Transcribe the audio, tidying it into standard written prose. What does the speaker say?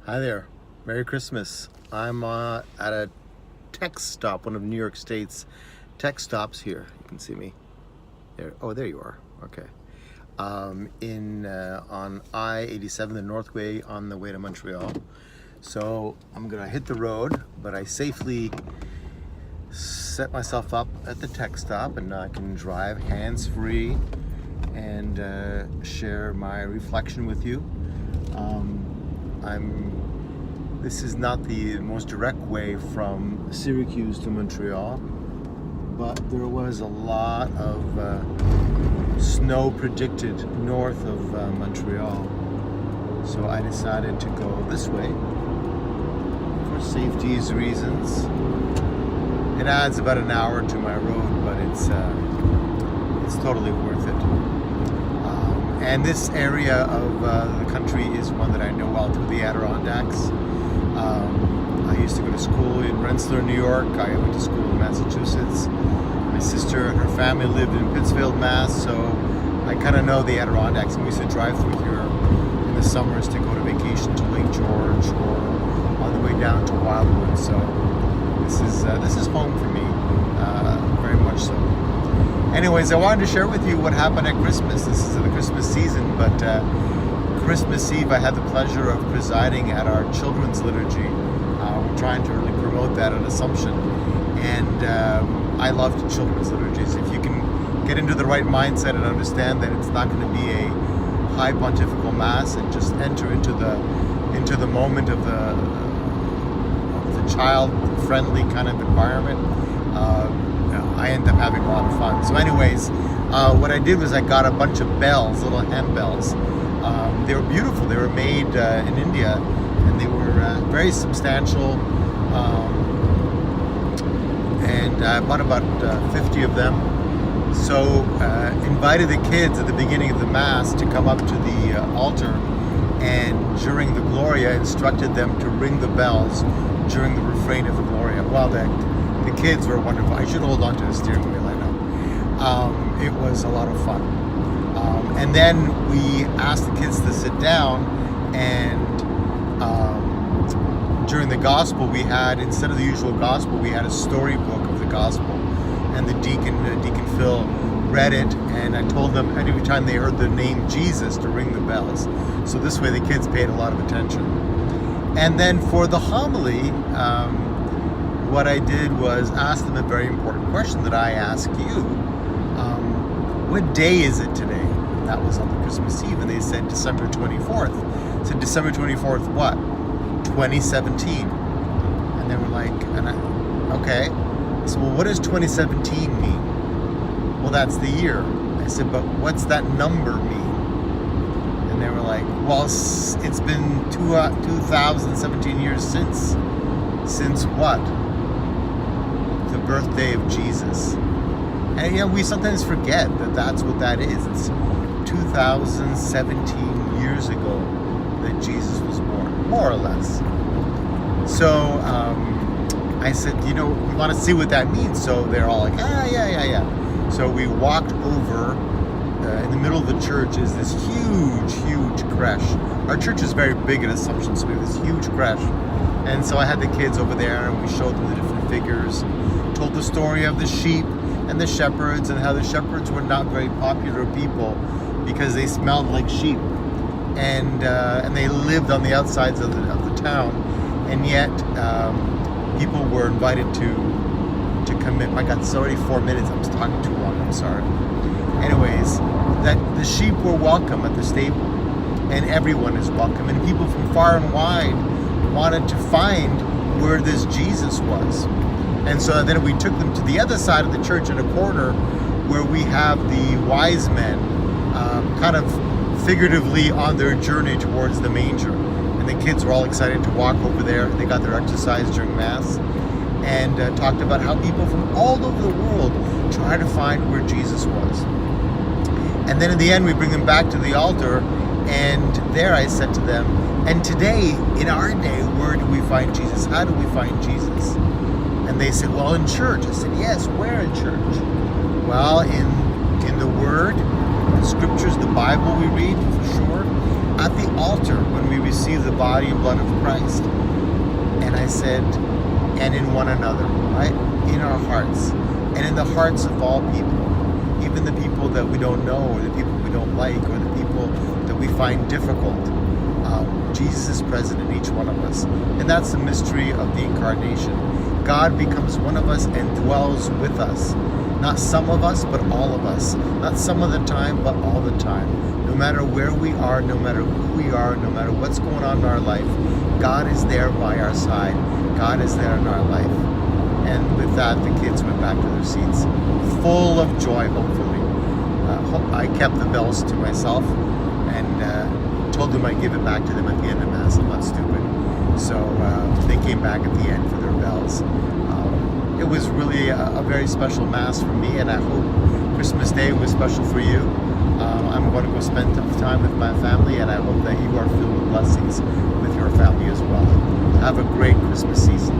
Hi there. Merry Christmas. I'm at a tech stop, one of New York State's tech stops here. You can see me. There. Oh, there you are. Okay. On I-87, the Northway, on the way to Montreal. So I'm gonna hit the road, but I safely set myself up at the tech stop, and I can drive hands-free and share my reflection with you. This is not the most direct way from Syracuse to Montreal, but there was a lot of snow predicted north of Montreal. So I decided to go this way for safety's reasons. It adds about an hour to my road, but it's totally worth it. And this area of the country is one that I know well through the Adirondacks. I used to go to school in Rensselaer, New York. I went to school in Massachusetts. My sister and her family lived in Pittsfield, Mass. So I kind of know the Adirondacks. And we used to drive through here in the summers to go to vacation to Lake George or on the way down to Wildwood. So this is home for me, very much so. Anyways, I wanted to share with you what happened at Christmas. This is the Christmas season, but Christmas Eve I had the pleasure of presiding at our children's liturgy. We're trying to really promote that at Assumption, and I love children's liturgies. If you can get into the right mindset and understand that it's not going to be a high pontifical mass and just enter into the moment of the child-friendly kind of environment, I end up having a lot of fun. So anyways, what I did was I got a bunch of bells, little handbells. They were beautiful. They were made in India, and they were very substantial. And I bought about 50 of them. So invited the kids at the beginning of the Mass to come up to the altar, and during the Gloria instructed them to ring the bells during the refrain of the Gloria. Well, the kids were wonderful. I should hold on to the steering wheel, I know. It was a lot of fun. And then we asked the kids to sit down, and during the gospel we had, instead of the usual gospel, we had a storybook of the gospel, and Deacon Phil read it, and I told them every time they heard the name Jesus to ring the bells. So this way the kids paid a lot of attention. And then for the homily, what I did was ask them a very important question that I ask you. What day is it today? And that was on the Christmas Eve, and they said December 24th. I said, December 24th what? 2017. And they were like, okay. I said, well, what does 2017 mean? Well, that's the year. I said, but what's that number mean? And they were like, well, it's been 2017 years since what? The birthday of Jesus. And we sometimes forget that that's what that is. It's 2017 years ago that Jesus was born, more or less. So I said, we want to see what that means. So they're all like, yeah. So we walked over. In the middle of the church is this huge creche. Our church is very big at Assumption, so we have this huge creche. And so I had the kids over there, and we showed them the different figures, told the story of the sheep and the shepherds, and how the shepherds were not very popular people because they smelled like sheep, and they lived on the outsides of the town, and yet people were invited to come in. My God, it's already 4 minutes. I'm talking too long. I'm sorry. Anyways, that the sheep were welcome at the stable, and everyone is welcome, and people from far and wide wanted to find where this Jesus was. And so then we took them to the other side of the church in a corner where we have the wise men kind of figuratively on their journey towards the manger. And the kids were all excited to walk over there. They got their exercise during Mass, and talked about how people from all over the world try to find where Jesus was. And then in the end, we bring them back to the altar, and there I said to them, and today, in our day, where do we find Jesus? How do we find Jesus? And they said, well, in church. I said, yes, where in church? Well, in the Word, the Scriptures, the Bible we read, for sure. At the altar, when when we receive the body and blood of Christ. And I said, and in one another, right? In our hearts, and in the hearts of all people, even the people that we don't know, or the people we don't like, or the people that we find difficult. Jesus is present in each one of us. And that's the mystery of the incarnation. God becomes one of us and dwells with us. Not some of us, but all of us. Not some of the time, but all the time. No matter where we are, no matter who we are, no matter what's going on in our life, God is there by our side. God is there in our life. And with that, the kids went back to their seats, full of joy, hopefully. I kept the bells to myself and told them I'd give it back to them at the end of Mass. I'm not stupid. So they came back at the end for their bells. It was really a very special Mass for me, and I hope Christmas Day was special for you. I'm going to go spend time with my family, and I hope that you are filled with blessings with your family as well. Have a great Christmas season.